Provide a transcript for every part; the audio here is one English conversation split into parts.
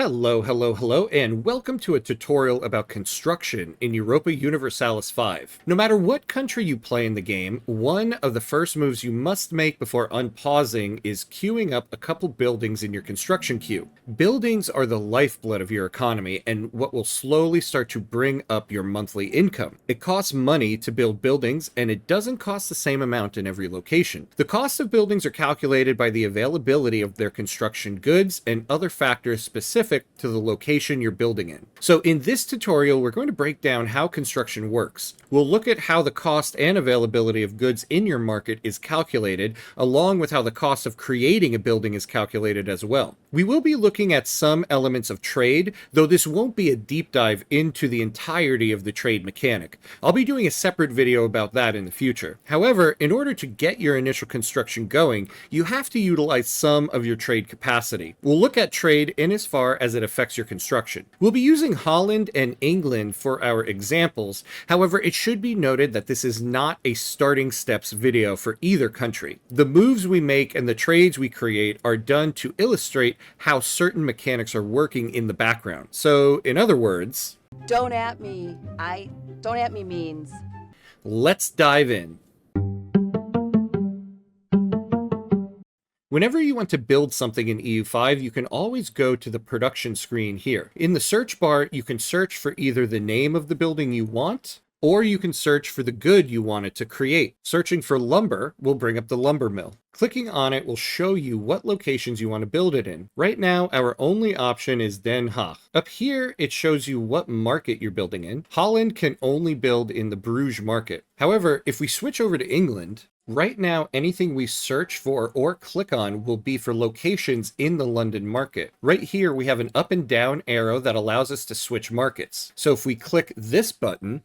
Hello, hello, hello, and welcome to a tutorial about construction in Europa Universalis 5. No matter what country you play in the game, one of the first moves you must make before unpausing is queuing up a couple buildings in your construction queue. Buildings are the lifeblood of your economy and what will slowly start to bring up your monthly income. It costs money to build buildings, and it doesn't cost the same amount in every location. The cost of buildings are calculated by the availability of their construction goods and other factors specific to the location you're building in. So in this tutorial, we're going to break down how construction works. We'll look at how the cost and availability of goods in your market is calculated, along with how the cost of creating a building is calculated as well. We will be looking at some elements of trade, though this won't be a deep dive into the entirety of the trade mechanic. I'll be doing a separate video about that in the future. However, in order to get your initial construction going, you have to utilize some of your trade capacity. We'll look at trade in as far as it affects your construction. We'll be using Holland and England for our examples. However, it should be noted that this is not a starting steps video for either country. The moves we make and the trades we create are done to illustrate how certain mechanics are working in the background. So, in other words, Don't at me. Don't at me means. let's dive in. Whenever you want to build something in EU5, you can always go to the production screen here. In the search bar, you can search for either the name of the building you want, or you can search for the good you want it to create. Searching for lumber will bring up the lumber mill. Clicking on it will show you what locations you want to build it in. Right now, our only option is Den Haag. Up here, it shows you what market you're building in. Holland can only build in the Bruges market. However, if we switch over to England, right now, anything we search for or click on will be for locations in the London market. Right here, we have an up and down arrow that allows us to switch markets. So if we click this button,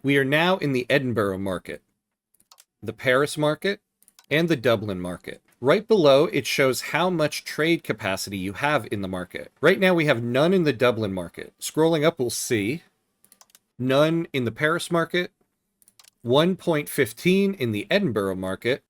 we are now in the Edinburgh market, the Paris market, and the Dublin market. Right below, it shows how much trade capacity you have in the market. Right now, we have none in the Dublin market. Scrolling up, we'll see none in the Paris market, 1.15 in the Edinburgh market,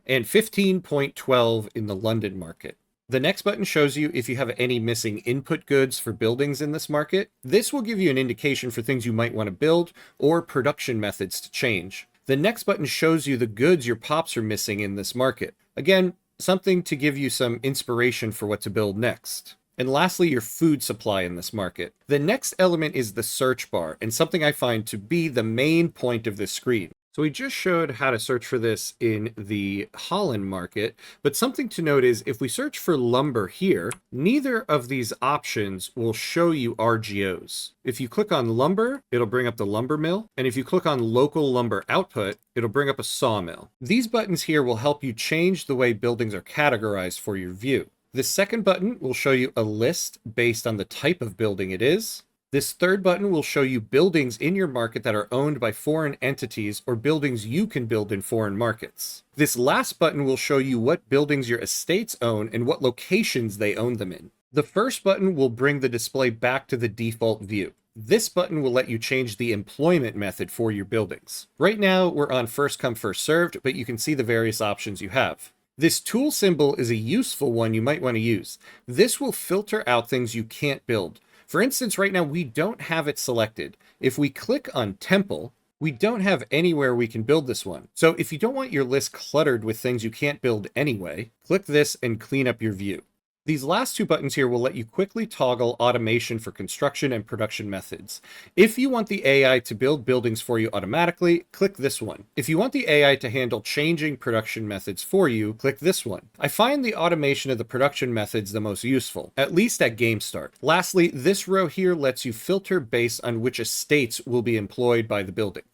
and 15.12 in the London market. The next button shows you if you have any missing input goods for buildings in this market. This will give you an indication for things you might want to build or production methods to change. The next button shows you the goods your pops are missing in this market. Again, something to give you some inspiration for what to build next. And lastly, your food supply in this market. The next element is the search bar, and something I find to be the main point of this screen. So we just showed how to search for this in the Holland market, but something to note is if we search for lumber here, neither of these options will show you RGOs. If you click on lumber, it'll bring up the lumber mill, and if you click on local lumber output, it'll bring up a sawmill. These buttons here will help you change the way buildings are categorized for your view. This second button will show you a list based on the type of building it is. This third button will show you buildings in your market that are owned by foreign entities or buildings you can build in foreign markets. This last button will show you what buildings your estates own and what locations they own them in. The first button will bring the display back to the default view. This button will let you change the employment method for your buildings. Right now, we're on first come, first served, but you can see the various options you have. This tool symbol is a useful one you might want to use. This will filter out things you can't build. For instance, right now we don't have it selected. If we click on Temple, we don't have anywhere we can build this one. So if you don't want your list cluttered with things you can't build anyway, click this and clean up your view. These last two buttons here will let you quickly toggle automation for construction and production methods. If you want the AI to build buildings for you automatically, click this one. If you want the AI to handle changing production methods for you, click this one. I find the automation of the production methods the most useful, at least at game start. Lastly, this row here lets you filter based on which estates will be employed by the building.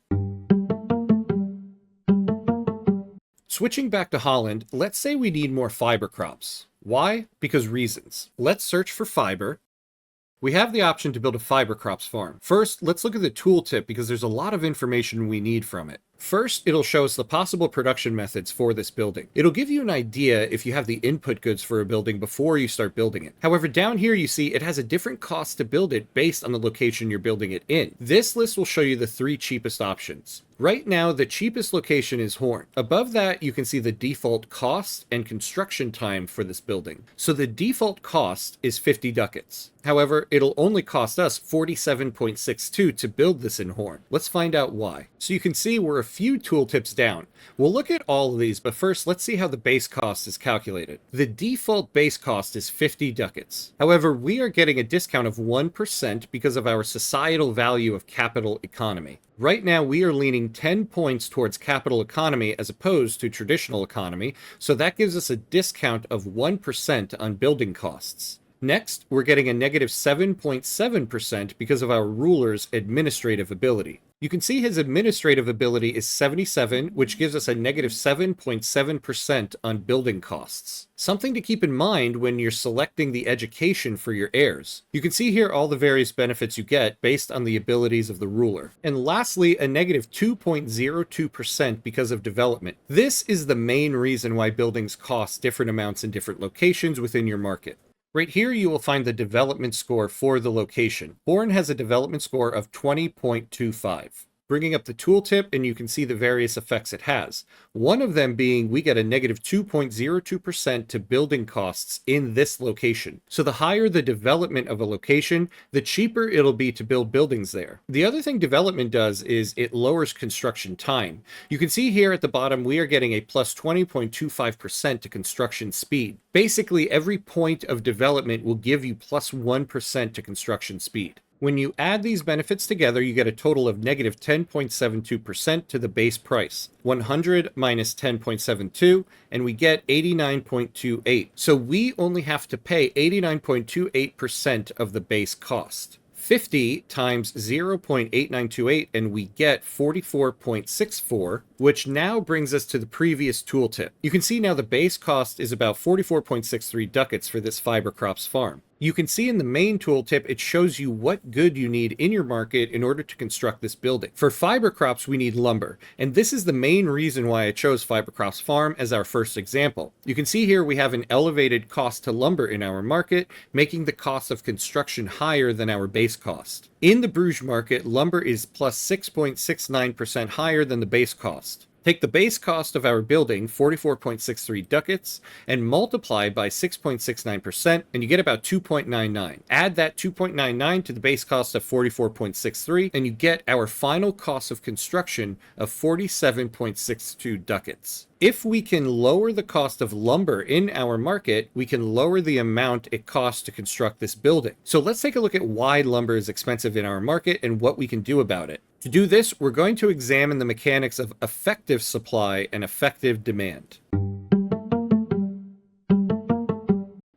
Switching back to Holland, let's say we need more fiber crops. Why? Because reasons. Let's search for fiber. We have the option to build a fiber crops farm. First, let's look at the tooltip because there's a lot of information we need from it. First, it'll show us the possible production methods for this building. It'll give you an idea if you have the input goods for a building before you start building it. However, down here you see it has a different cost to build it based on the location you're building it in. This list will show you the 3 cheapest options. Right now, the cheapest location is Horn. Above that, you can see the default cost and construction time for this building. So the default cost is 50 ducats. However, it'll only cost us 47.62 to build this in Horn. Let's find out why. So you can see we're a few tooltips down. We'll look at all of these, but first let's see how the base cost is calculated. The default base cost is 50 ducats. However, we are getting a discount of 1% because of our societal value of capital economy. Right now, we are leaning 10 points towards capital economy as opposed to traditional economy, so that gives us a discount of 1% on building costs. Next, we're getting a negative 7.7% because of our ruler's administrative ability. You can see his administrative ability is 77, which gives us a negative 7.7% on building costs. Something to keep in mind when you're selecting the education for your heirs. You can see here all the various benefits you get based on the abilities of the ruler. And lastly, a negative 2.02% because of development. This is the main reason why buildings cost different amounts in different locations within your market. Right here, you will find the development score for the location. Horn has a development score of 20.25. Bringing up the tooltip, and you can see the various effects it has. One of them being we get a negative 2.02% to building costs in this location. So the higher the development of a location, the cheaper it'll be to build buildings there. The other thing development does is it lowers construction time. You can see here at the bottom, we are getting a plus 20.25% to construction speed. Basically, every point of development will give you plus 1% to construction speed. When you add these benefits together, you get a total of negative 10.72% to the base price. 100 minus 10.72, and we get 89.28. So we only have to pay 89.28% of the base cost. 50 times 0.8928, and we get 44.64, which now brings us to the previous tooltip. You can see now the base cost is about 44.63 ducats for this fiber crops farm. You can see in the main tooltip, it shows you what good you need in your market in order to construct this building. For fiber crops, we need lumber, and this is the main reason why I chose Fiber Crops Farm as our first example. You can see here we have an elevated cost to lumber in our market, making the cost of construction higher than our base cost. In the Bruges market, lumber is plus 6.69% higher than the base cost. Take the base cost of our building, 44.63 ducats, and multiply by 6.69%, and you get about 2.99. Add that 2.99 to the base cost of 44.63, and you get our final cost of construction of 47.62 ducats. If we can lower the cost of lumber in our market, we can lower the amount it costs to construct this building. So let's take a look at why lumber is expensive in our market and what we can do about it. To do this, we're going to examine the mechanics of effective supply and effective demand.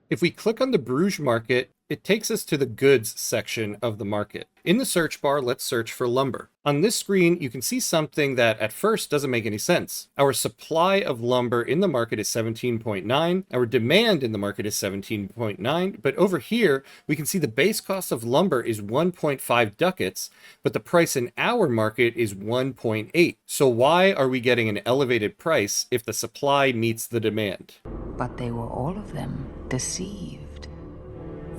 If we click on the Bruges market, it takes us to the goods section of the market. In the search bar, let's search for lumber. On this screen, you can see something that at first doesn't make any sense. Our supply of lumber in the market is 17.9. Our demand in the market is 17.9. But over here, we can see the base cost of lumber is 1.5 ducats, but the price in our market is 1.8. So why are we getting an elevated price if the supply meets the demand? But they were all of them deceived,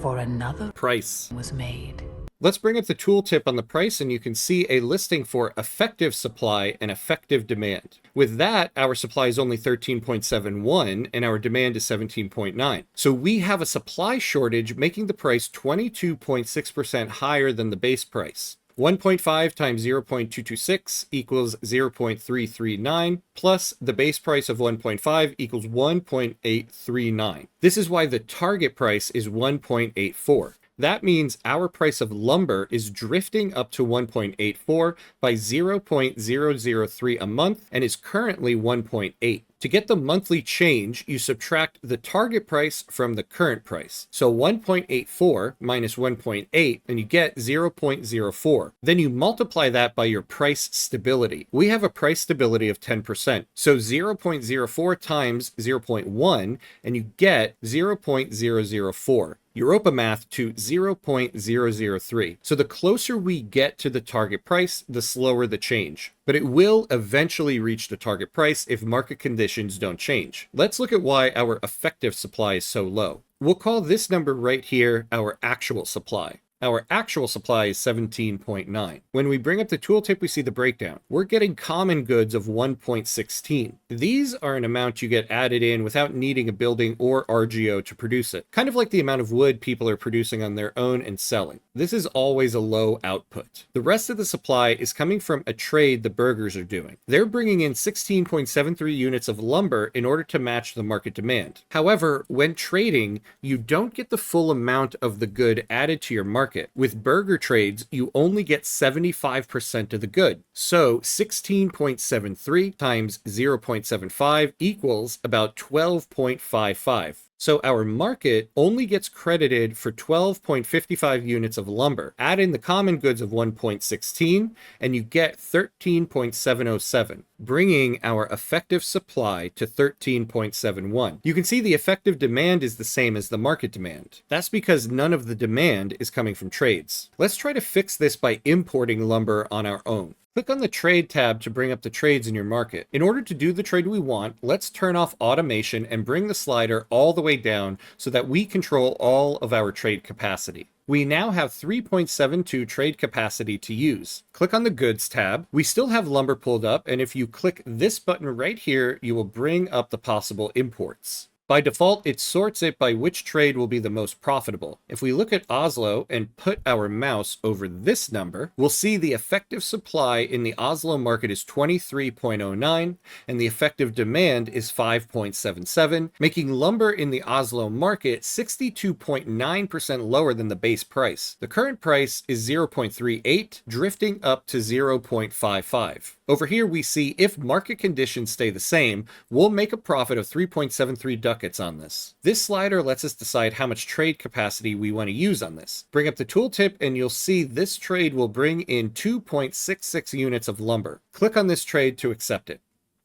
for another price was made. Let's bring up the tooltip on the price, and you can see a listing for effective supply and effective demand. With that, our supply is only 13.71 and our demand is 17.9. So we have a supply shortage, making the price 22.6% higher than the base price. 1.5 times 0.226 equals 0.339, plus the base price of 1.5 equals 1.839. This is why the target price is 1.84. That means our price of lumber is drifting up to 1.84 by 0.003 a month and is currently 1.8. To get the monthly change, you subtract the target price from the current price. So 1.84 minus 1.8, and you get 0.04. Then you multiply that by your price stability. We have a price stability of 10%. So 0.04 times 0.1, and you get 0.004. Europa math to 0.003. So the closer we get to the target price, the slower the change. But it will eventually reach the target price if market conditions don't change. Let's look at why our effective supply is so low. We'll call this number right here our actual supply. Our actual supply is 17.9. When we bring up the tooltip, we see the breakdown. We're getting common goods of 1.16. These are an amount you get added in without needing a building or RGO to produce it. Kind of like the amount of wood people are producing on their own and selling. This is always a low output. The rest of the supply is coming from a trade the burgers are doing. They're bringing in 16.73 units of lumber in order to match the market demand. However, when trading, you don't get the full amount of the good added to your market. With burger trades, you only get 75% of the good. So 16.73 times 0.75 equals about 12.55. So our market only gets credited for 12.55 units of lumber. Add in the common goods of 1.16 and you get 13.707, bringing our effective supply to 13.71. You can see the effective demand is the same as the market demand. That's because none of the demand is coming from trades. Let's try to fix this by importing lumber on our own. Click on the Trade tab to bring up the trades in your market. In order to do the trade we want, let's turn off automation and bring the slider all the way down so that we control all of our trade capacity. We now have 3.72 trade capacity to use. Click on the Goods tab. We still have lumber pulled up, and if you click this button right here, you will bring up the possible imports. By default, it sorts it by which trade will be the most profitable. If we look at Oslo and put our mouse over this number, we'll see the effective supply in the Oslo market is 23.09, and the effective demand is 5.77, making lumber in the Oslo market 62.9% lower than the base price. The current price is 0.38, drifting up to 0.55. Over here, we see if market conditions stay the same, we'll make a profit of 3.73 ducats on this. This slider lets us decide how much trade capacity we want to use on this. Bring up the tooltip and you'll see this trade will bring in 2.66 units of lumber. Click on this trade to accept it.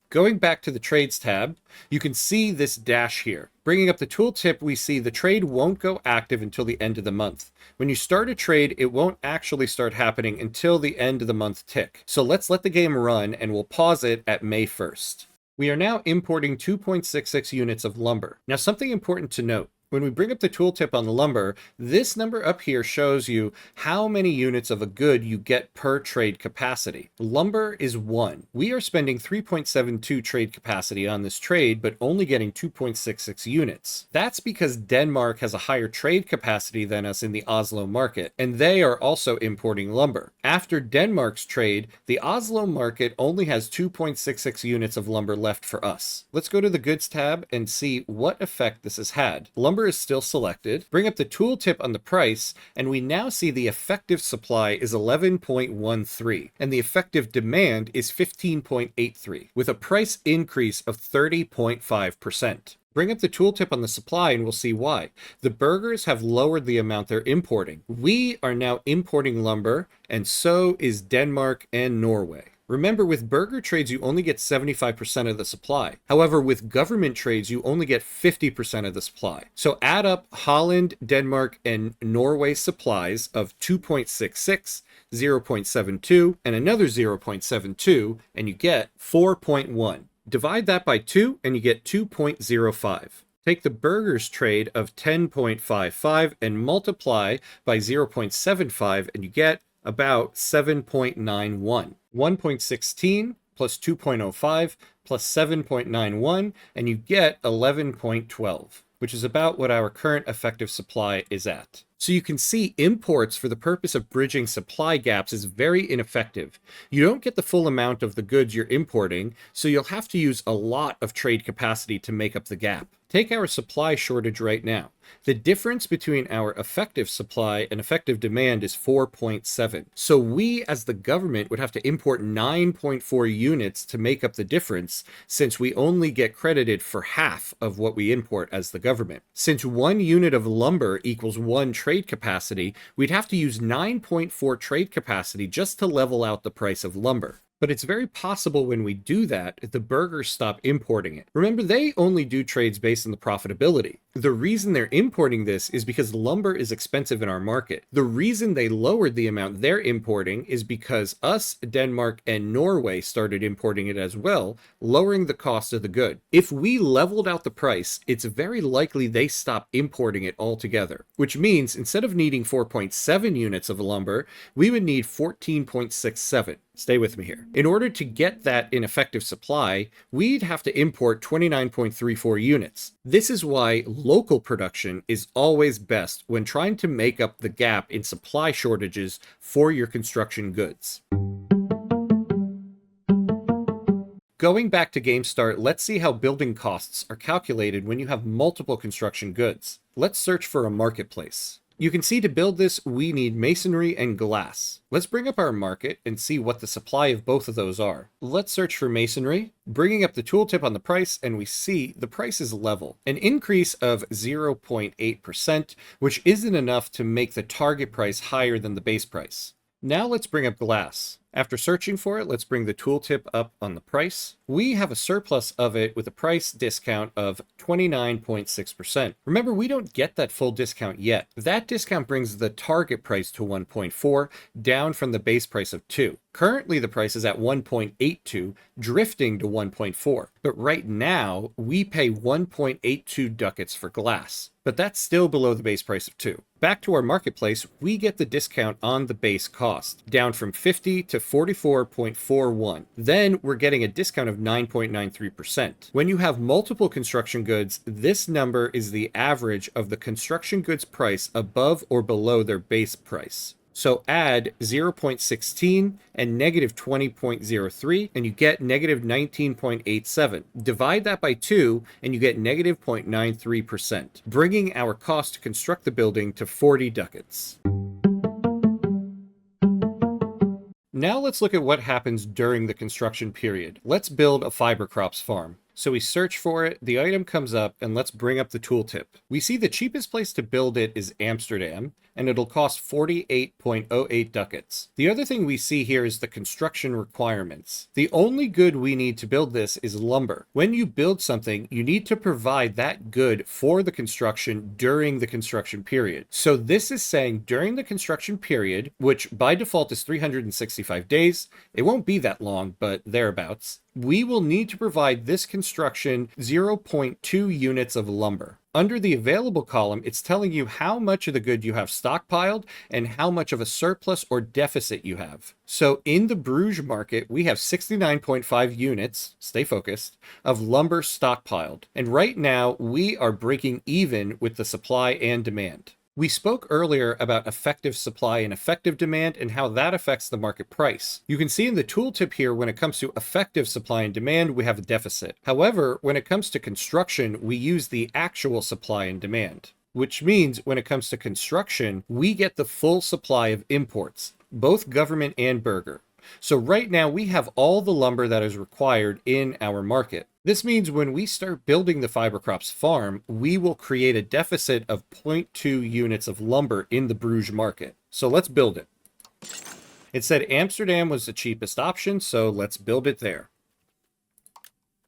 Going back to the Trades tab, you can see this dash here. Bringing up the tooltip, we see the trade won't go active until the end of the month. When you start a trade, it won't actually start happening until the end of the month tick. So let's let the game run and we'll pause it at May 1st. We are now importing 2.66 units of lumber. Now, something important to note. When we bring up the tooltip on the lumber, this number up here shows you how many units of a good you get per trade capacity. Lumber is 1. We are spending 3.72 trade capacity on this trade, but only getting 2.66 units. That's because Denmark has a higher trade capacity than us in the Oslo market, and they are also importing lumber. After Denmark's trade, the Oslo market only has 2.66 units of lumber left for us. Let's go to the Goods tab and see what effect this has had. Lumber is still selected. Bring up the tooltip on the price, and we now see the effective supply is 11.13, and the effective demand is 15.83, with a price increase of 30.5%. Bring up the tooltip on the supply and we'll see why. The burgers have lowered the amount they're importing. We are now importing lumber, and so is Denmark and Norway. Remember, with burger trades, you only get 75% of the supply. However, with government trades, you only get 50% of the supply. So add up Holland, Denmark, and Norway supplies of 2.66, 0.72, and another 0.72, and you get 4.1. Divide that by 2, and you get 2.05. Take the burgers trade of 10.55 and multiply by 0.75, and you get about 7.91. 1.16 plus 2.05 plus 7.91, and you get 11.12, which is about what our current effective supply is at. So you can see imports for the purpose of bridging supply gaps is very ineffective. You don't get the full amount of the goods you're importing, so you'll have to use a lot of trade capacity to make up the gap. Take our supply shortage right now. The difference between our effective supply and effective demand is 4.7. So we, as the government, would have to import 9.4 units to make up the difference, since we only get credited for half of what we import as the government. Since 1 unit of lumber equals 1 trade capacity, we'd have to use 9.4 trade capacity just to level out the price of lumber. But it's very possible when we do that, the burgers stop importing it. Remember, they only do trades based on the profitability. The reason they're importing this is because lumber is expensive in our market. The reason they lowered the amount they're importing is because us, Denmark, and Norway started importing it as well, lowering the cost of the good. If we leveled out the price, it's very likely they stop importing it altogether, which means instead of needing 4.7 units of lumber, we would need 14.67. Stay with me here. In order to get that in effective supply, we'd have to import 29.34 units. This is why local production is always best when trying to make up the gap in supply shortages for your construction goods. Going back to Game Start, let's see how building costs are calculated when you have multiple construction goods. Let's search for a marketplace. You can see to build this, we need masonry and glass. Let's bring up our market and see what the supply of both of those are. Let's search for masonry, bringing up the tooltip on the price, and we see the price is level. An increase of 0.8%, which isn't enough to make the target price higher than the base price. Now let's bring up glass. After searching for it, let's bring the tooltip up on the price. We have a surplus of it with a price discount of 29.6%. Remember, we don't get that full discount yet. That discount brings the target price to 1.4, down from the base price of 2. Currently, the price is at 1.82, drifting to 1.4. But right now, we pay 1.82 ducats for glass. But that's still below the base price of 2. Back to our marketplace, we get the discount on the base cost, down from 50 to 44.41. Then we're getting a discount of 9.93%. When you have multiple construction goods, this number is the average of the construction goods price above or below their base price. So add 0.16 and negative 20.03, and you get negative 19.87. Divide that by 2, and you get negative 0.93%, bringing our cost to construct the building to 40 ducats. Now let's look at what happens during the construction period. Let's build a fiber crops farm. So we search for it, the item comes up, and let's bring up the tooltip. We see the cheapest place to build it is Amsterdam, and it'll cost 48.08 ducats. The other thing we see here is the construction requirements. The only good we need to build this is lumber. When you build something, you need to provide that good for the construction during the construction period. So this is saying during the construction period, which by default is 365 days, it won't be that long, but thereabouts, we will need to provide this construction 0.2 units of lumber. Under the available column, it's telling you how much of the good you have stockpiled and how much of a surplus or deficit you have. So in the Bruges market, we have 69.5 units, stay focused, of lumber stockpiled. And right now, we are breaking even with the supply and demand. We spoke earlier about effective supply and effective demand and how that affects the market price. You can see in the tooltip here, when it comes to effective supply and demand, we have a deficit. However, when it comes to construction, we use the actual supply and demand, which means when it comes to construction, we get the full supply of imports, both government and burger. So right now we have all the lumber that is required in our market. This means when we start building the fiber crops farm, we will create a deficit of 0.2 units of lumber in the Bruges market. So let's build it. It said Amsterdam was the cheapest option, so let's build it there.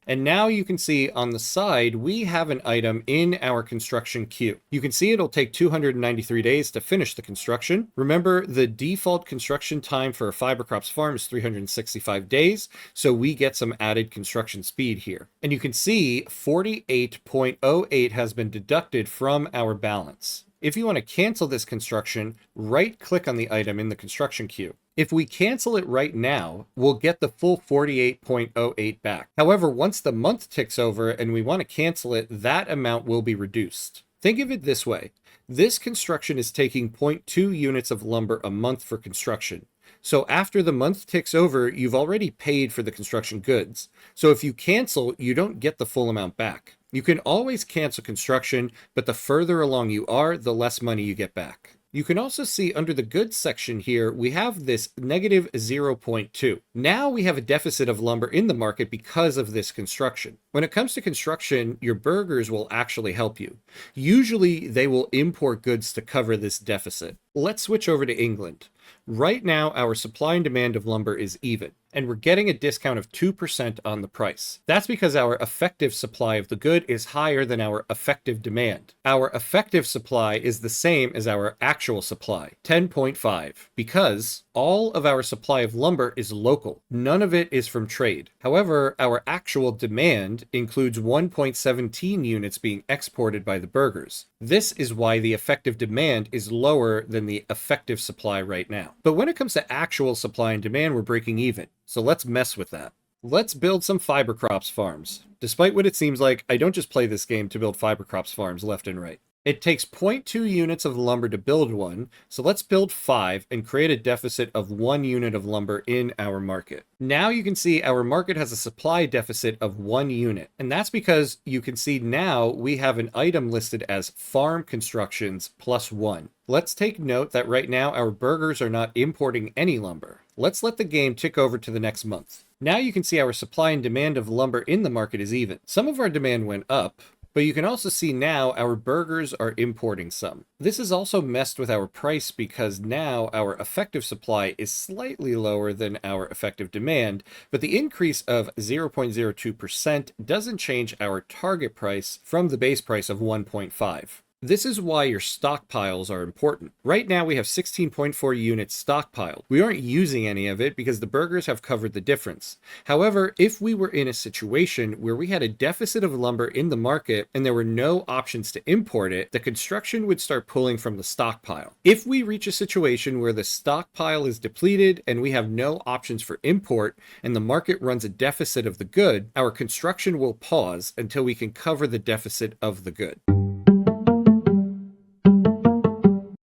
And now you can see on the side, we have an item in our construction queue. You can see it'll take 293 days to finish the construction. Remember, the default construction time for a fiber crops farm is 365 days, so we get some added construction speed here. And you can see 48.08 has been deducted from our balance. If you want to cancel this construction, right-click on the item in the construction queue. If we cancel it right now, we'll get the full 48.08 back. However, once the month ticks over and we want to cancel it, that amount will be reduced. Think of it this way. This construction is taking 0.2 units of lumber a month for construction. So after the month ticks over, you've already paid for the construction goods. So if you cancel, you don't get the full amount back. You can always cancel construction, but the further along you are, the less money you get back. You can also see under the goods section here, we have this negative 0.2. Now we have a deficit of lumber in the market because of this construction. When it comes to construction, your burgers will actually help you. Usually they will import goods to cover this deficit. Let's switch over to England. Right now, our supply and demand of lumber is even, and we're getting a discount of 2% on the price. That's because our effective supply of the good is higher than our effective demand. Our effective supply is the same as our actual supply, 10.5, because all of our supply of lumber is local. None of it is from trade. However, our actual demand includes 1.17 units being exported by the burghers. This is why the effective demand is lower than the effective supply right now. But when it comes to actual supply and demand, we're breaking even. So let's mess with that. Let's build some fiber crops farms. Despite what it seems like, I don't just play this game to build fiber crops farms left and right. It takes 0.2 units of lumber to build one, so let's build 5 and create a deficit of 1 unit of lumber in our market. Now you can see our market has a supply deficit of 1 unit, and that's because you can see now we have an item listed as farm constructions plus 1. Let's take note that right now our burghers are not importing any lumber. Let's let the game tick over to the next month. Now you can see our supply and demand of lumber in the market is even. Some of our demand went up, but you can also see now our burghers are importing some. This has also messed with our price because now our effective supply is slightly lower than our effective demand, but the increase of 0.02% doesn't change our target price from the base price of 1.5. This is why your stockpiles are important. Right now we have 16.4 units stockpiled. We aren't using any of it because the burghers have covered the difference. However, if we were in a situation where we had a deficit of lumber in the market and there were no options to import it, the construction would start pulling from the stockpile. If we reach a situation where the stockpile is depleted and we have no options for import and the market runs a deficit of the good, our construction will pause until we can cover the deficit of the good.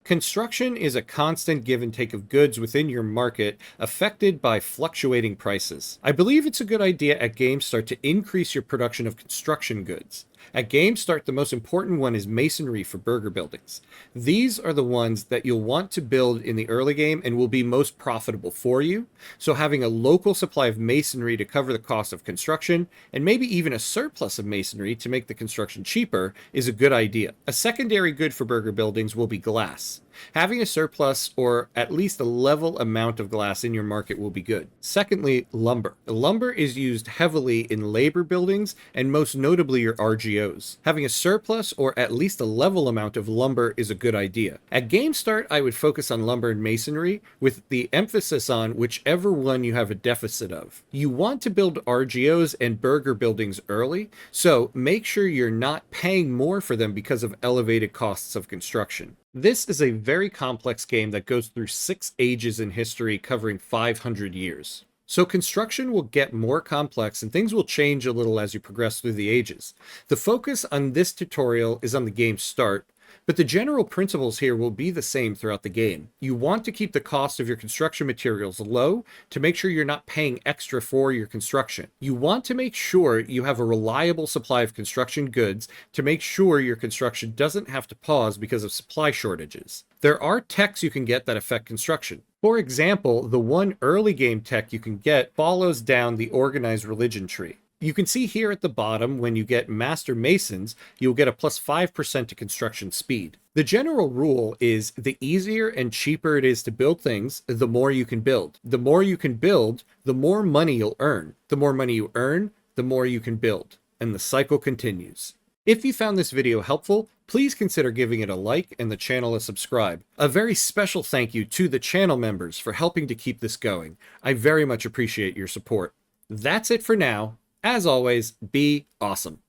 Construction is a constant give and take of goods within your market affected by fluctuating prices. I believe it's a good idea at GameStart to increase your production of construction goods. At GameStart, the most important one is masonry for burger buildings. These are the ones that you'll want to build in the early game and will be most profitable for you. So having a local supply of masonry to cover the cost of construction, and maybe even a surplus of masonry to make the construction cheaper, is a good idea. A secondary good for burger buildings will be glass. Having a surplus or at least a level amount of glass in your market will be good. Secondly, lumber. Lumber is used heavily in labor buildings and most notably your RGOs. Having a surplus or at least a level amount of lumber is a good idea. At GameStart, I would focus on lumber and masonry with the emphasis on whichever one you have a deficit of. You want to build RGOs and burger buildings early, so make sure you're not paying more for them because of elevated costs of construction. This is a very complex game that goes through 6 ages in history covering 500 years. So construction will get more complex and things will change a little as you progress through the ages. The focus on this tutorial is on the game's start, but the general principles here will be the same throughout the game. You want to keep the cost of your construction materials low to make sure you're not paying extra for your construction. You want to make sure you have a reliable supply of construction goods to make sure your construction doesn't have to pause because of supply shortages. There are techs you can get that affect construction. For example, the one early game tech you can get follows down the organized religion tree. You can see here at the bottom, when you get Master Masons, you'll get a plus 5% to construction speed. The general rule is the easier and cheaper it is to build things, the more you can build. The more you can build, the more money you'll earn. The more money you earn, the more you can build. And the cycle continues. If you found this video helpful, please consider giving it a like and the channel a subscribe. A very special thank you to the channel members for helping to keep this going. I very much appreciate your support. That's it for now. As always, be awesome.